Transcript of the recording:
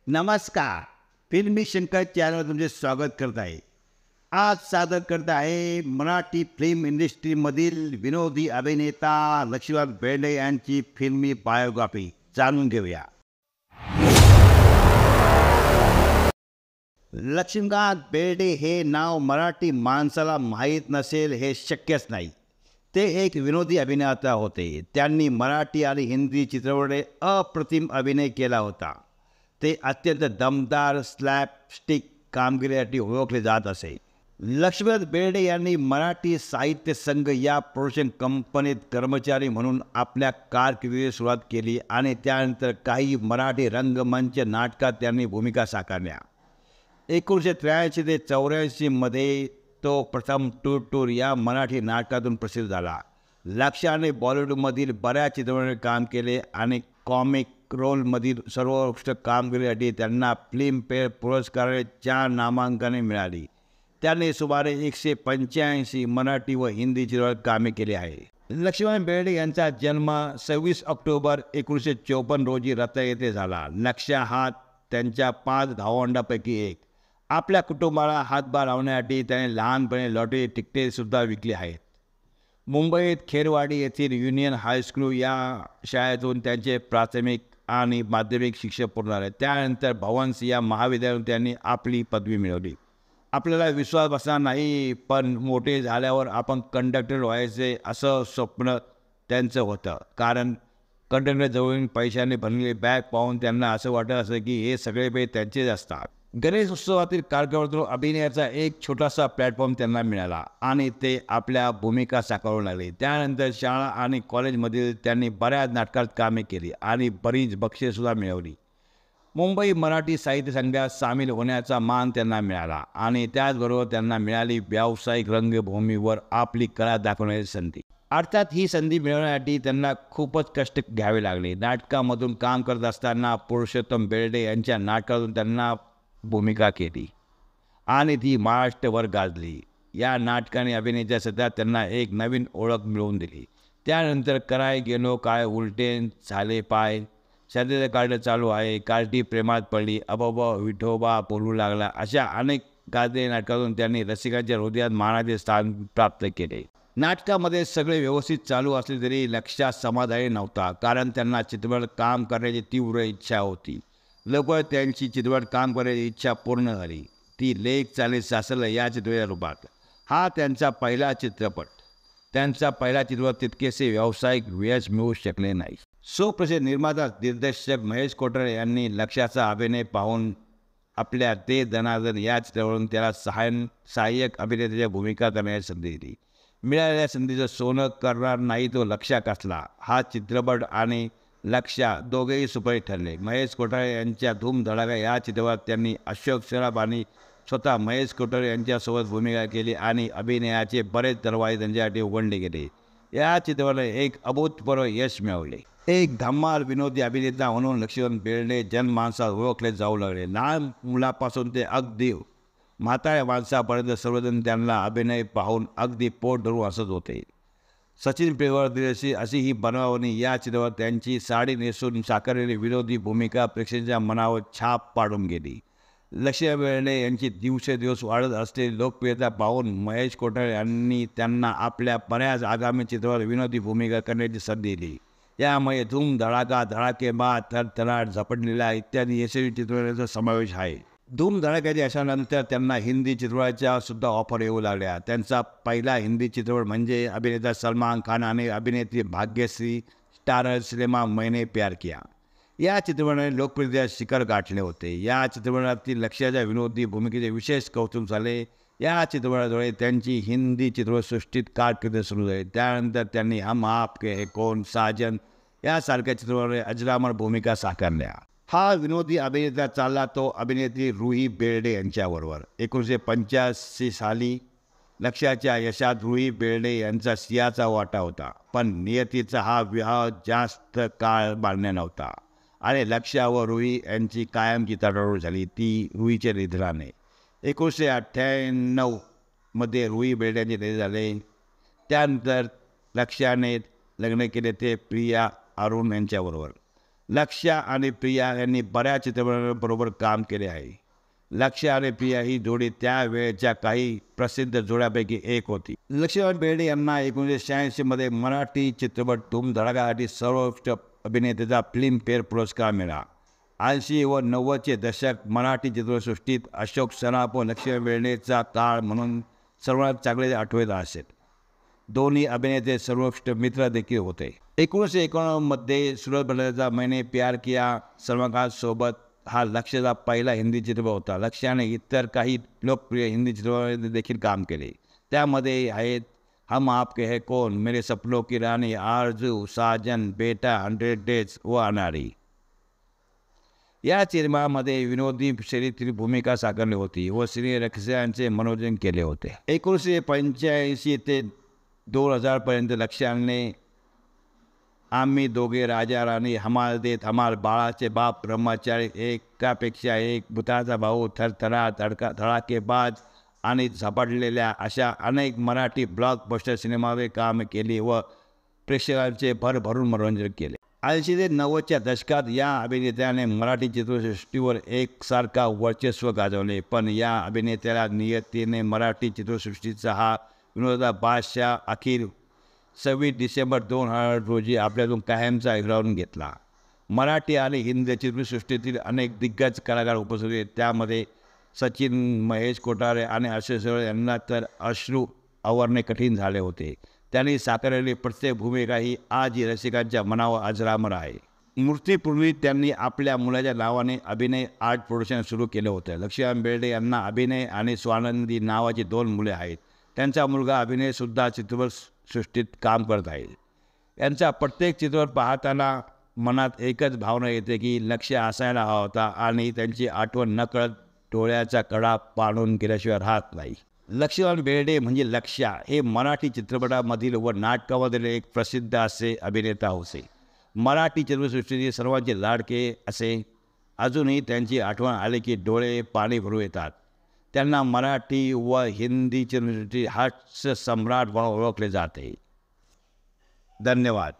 नमस्कार. फिल्मी शंकर चॅनलवर तुमचे स्वागत करत आहे. आज सादर करत आहे मराठी फिल्म इंडस्ट्रीमधील विनोदी अभिनेता लक्ष्मण बेर्डे यांची फिल्मी बायोग्राफी जाणून घेऊया. लक्ष्मीकांत बेर्डे हे नाव मराठी माणसाला माहीत नसेल हे शक्यच नाही. ते एक विनोदी अभिनेता होते. त्यांनी मराठी आणि हिंदी चित्रपटात अप्रतिम अभिनय केला होता. ते अत्यंत दमदार स्लॅपस्टिक कामगिरीसाठी ओळखले जात असे. लक्ष्मण बेर्डे यांनी मराठी साहित्य संघ या प्रोडक्शन कंपनीत कर्मचारी म्हणून आपल्या कारकिर्दीची सुरुवात केली आणि त्यानंतर काही मराठी रंगमंच नाटकात त्यांनी भूमिका साकारल्या. 1983 ते 84 तो प्रथम टूर या मराठी नाटकातून प्रसिद्ध झाला. लक्ष्याने बॉलिवूडमधील बऱ्याच चित्रपटात काम केले आणि कॉमिक रोलमधील सर्वोत्कृष्ट कामगिरीसाठी त्यांना फिल्मफेअर पुरस्काराची 4 नामांकने मिळाली. त्याने सुमारे 185 मराठी व हिंदी चित्रपटात कामे केली आहे. लक्ष्मण बेर्डे यांचा जन्म 26 ऑक्टोबर 1954 रोजी रत्ना येथे झाला. लक्ष्या हा त्यांच्या 5 भावंडांपैकी एक. आपल्या कुटुंबाला हातभार लावण्यासाठी त्याने लहानपणी लॉटरी तिकिटेसुद्धा विकली आहेत. मुंबईत खेरवाडी येथील युनियन हायस्कूल या शाळेतून त्यांचे प्राथमिक आणि माध्यमिक शिक्षण पूर्ण झाले. त्यानंतर भवन्स या महाविद्यालयातून त्यांनी आपली पदवी मिळवली. आपल्याला विश्वास बसणार नाही, पण मोठे झाल्यावर आपण कंडक्टर व्हायचे असं स्वप्न त्यांचं होतं. कारण कंडक्टर जवळून पैशाने भरलेली बॅग पाहून त्यांना असं वाटत असं की हे सगळे पैसे त्यांचेच असतात. गणेश उत्सवातील कार्यक्रमातून अभिनयाचा एक छोटासा प्लॅटफॉर्म त्यांना मिळाला आणि ते आपल्या भूमिका साकारू लागले. त्यानंतर शाळा आणि कॉलेजमधील त्यांनी बऱ्याच नाटकात कामे केली आणि बरीच बक्षीसुद्धा मिळवली. मुंबई मराठी साहित्य संघात सामील होण्याचा मान त्यांना मिळाला आणि त्याचबरोबर त्यांना मिळाली व्यावसायिक रंगभूमीवर आपली कला दाखवण्याची संधी. अर्थात ही संधी मिळवण्यासाठी त्यांना खूपच कष्ट घ्यावे लागले. नाटकामधून काम करत असताना पुरुषोत्तम बेर्डे यांच्या नाटकातून त्यांना भूमिका केली आणि ती महाराष्ट्रभर गाजली. या नाटकाने अभिनयाच्या सध्या त्यांना एक नवीन ओळख मिळवून दिली. त्यानंतर कराय गेलो काय, उलटे झाले पाय, सध्याचं कार्ड चालू आहे, कार्टी प्रेमात पडली, अबोबा विठोबा बोलू लागला अशा अनेक गाजलेल्या नाटकातून त्यांनी रसिकांच्या हृदयात मानाचे स्थान प्राप्त केले. नाटकामध्ये सगळे व्यवस्थित चालू असले तरी लक्ष्यात समाधानी नव्हता, कारण त्यांना चित्रपटात काम करण्याची तीव्र इच्छा होती. लवकर त्यांची चित्रपटात काम करण्याची इच्छा पूर्ण झाली. ती लेक चाले सासरलं या चित्रपटाच्या रूपात. हा त्यांचा पहिला चित्रपट तितकेसे व्यावसायिक यश मिळवू शकले नाही. सुप्रसिद्ध निर्माता दिग्दर्शक महेश कोठारे यांनी लक्ष्याचा अभिनय पाहून आपल्या ते दनादन या चित्रपटातून त्याला सहाय्यक अभिनेत्याच्या भूमिका करण्याची संधी दिली. मिळालेल्या संधीचं सोनं करणार नाही तो लक्ष्या कसला. हा चित्रपट आणि लक्ष्या दोघेही सुपरहिट ठरले. महेश कोठारे यांच्या धूम धडाका या चित्रपटात त्यांनी अशोक सराफ आणि स्वतः महेश कोठारे यांच्यासोबत भूमिका केली आणि अभिनयाचे बरेच दरवाजे त्यांच्यासाठी उघडले गेले. या चित्रपटाने एक अभूतपूर्व यश मिळवले. एक धम्माल विनोदी अभिनेता म्हणून लक्ष्मण बेर्डे जनमानसात ओळखले जाऊ लागले. लहान मुलापासून ते अगदी म्हाताऱ्या माणसापर्यंत सर्वजण त्यांना अभिनय पाहून अगदी पोट धरून हसत होते. सचिन पिळवळकर अशी ही बनवावणी या चित्रपटात त्यांची साडी नेसून साकारलेली विनोदी भूमिका प्रेक्षकांच्या मनावर छाप पाडून गेली. लक्ष्मण बेर्डे यांची दिवसेंदिवस वाढत असलेली लोकप्रियता पाहून महेश कोठारे यांनी त्यांना आपल्या बऱ्याच आगामी चित्रपटात विनोदी भूमिका करण्याची संधी दिली. यामुळे धूम धडाका, धडाकेबाज, थरथराट, झपटलेला इत्यादी यशस्वी चित्रपटांचा समावेश आहे. धूम धडाक्याच्या यशानंतर त्यांना हिंदी चित्रपटाच्या सुद्धा ऑफर येऊ लागल्या. त्यांचा पहिला हिंदी चित्रपट म्हणजे अभिनेता सलमान खान आणि अभिनेत्री भाग्यश्री स्टारर सिनेमा मैंने प्यार किया या चित्रपटाने लोकप्रियतेचे शिखर गाठले होते. या चित्रपटातील लक्ष्याच्या विनोदी भूमिकेचे विशेष कौतुक झाले. या चित्रपटाद्वारे त्यांची हिंदी चित्रपटसृष्टीत कारकीर्द सुरू झाली. त्यानंतर त्यांनी हम आपके है कौन, साजन यासारख्या चित्रपटामध्ये अजरामर भूमिका साकारल्या. हा विनोदी अभिनेता चालला तो अभिनेत्री रुही बेर्डे यांच्याबरोबर. 1985 साली लक्ष्याच्या यशात रुही बेर्डे यांचा सिंहाचा वाटा होता, पण नियतीचा हा विवाह जास्त काळ मान्य नव्हता आणि लक्ष्या व रुही यांची कायमची तडजोड झाली, ती रुहीच्या निधनाने. 1998 रुही बेर्डे यांचे निधन झाले. त्यानंतर लक्ष्याने लग्न केले ते प्रिया अरुण यांच्याबरोबर. लक्ष्या आणि प्रिया यांनी बऱ्याच चित्रपटांबरोबर काम केले आहे. लक्ष्या आणि प्रिया ही जोडी त्यावेळेच्या काही प्रसिद्ध जोड्यापैकी एक होती. लक्ष्मण बेर्डे यांना 1986 मध्ये मराठी चित्रपट धूम धडाकासाठी सर्वोत्कृष्ट अभिनेत्याचा फिल्मफेअर पुरस्कार मिळाला. 80 व 90चे दशक मराठी चित्रपटसृष्टीत अशोक सराफ व लक्ष्मण बेर्डेचा काळ म्हणून सर्वात चांगले आठवत असेल. दोन्ही अभिनेते सर्वोत्कृष्ट मित्र देखील होते. 1991 मध्ये सूरज बंदरचा मैंने प्यार किया सलमान खान सोबत हा लक्ष्याचा पहिला हिंदी चित्रपट होता. लक्ष्याने इतर काही लोकप्रिय हिंदी चित्रपटात देखील काम केले. त्यामध्ये आहेत हम आपके है कौन, मेरे सपनों की रानी, आरजू, साजन, बेटा, 100 डेज व अनारी. या सिनेमामध्ये विनोदी शैलीतील भूमिका साकारली होती व सिनेरसिकांचे मनोरंजन केले होते. 1985 ते 2000 पर्यंत लक्ष्याने आम्ही दोघे, राजा राणी, हमाल देत, हमाल, बाळाचे बाप, ब्रह्मचारी, एकापेक्षा एक, भूताचा भाऊ, थरथरा, धडाकेबाज आणि झपाटलेल्या अशा अनेक मराठी ब्लॉकबस्टर सिनेमामध्ये काम केले व प्रेक्षकांचे भरभरून मनोरंजन केले. 80 ते 90च्या दशकात या अभिनेत्याने मराठी चित्रसृष्टीवर एकसारखा वर्चस्व गाजवले. पण या अभिनेत्याला नियतीने मराठी चित्रसृष्टीचा हा विनोदाचा बादशाह अखेर 26 डिसेंबर 2000 रोजी आपल्यातून कायमचा हिरावून घेतला. मराठी आणि हिंदी चित्रसृष्टीतील अनेक दिग्गज कलाकार उपस्थित होते. त्यामध्ये सचिन, महेश कोठारे आणि अशोक सरोदे यांना तर अश्रू आवरणे कठीण झाले होते. त्यांनी साकारलेली प्रत्येक भूमिका ही आजही रसिकांच्या मनावर अजरामर आहे. मृत्यूपूर्वी त्यांनी आपल्या मुलाच्या नावाने अभिनय आर्ट प्रोडक्शन सुरू केले होते. लक्ष्मण बेर्डे यांना अभिनय आणि स्वानंदी नावाची 2 मुले आहेत. त्यांचा मुलगा अभिनयसुद्धा चित्रपटसृष्टीत काम करत आहे. यांचा प्रत्येक चित्रपट पाहताना मनात एकच भावना येते की लक्ष्य असायला हवा होता आणि त्यांची आठवण नकळत डोळ्याचा कडा पाडून गेल्याशिवाय राहत नाही. लक्ष्मण बेर्डे म्हणजे लक्ष्या हे मराठी चित्रपटामधील व नाटकामधील एक प्रसिद्ध असे अभिनेता होते. मराठी चित्रपटसृष्टीचे सर्वांचे लाडके असे. अजूनही त्यांची आठवण आली की डोळे पाणी भरू येतात. त्यांना मराठी व हिंदी चित्रपटसृष्टी हास्य सम्राट म्हणून ओळखले जाते. धन्यवाद.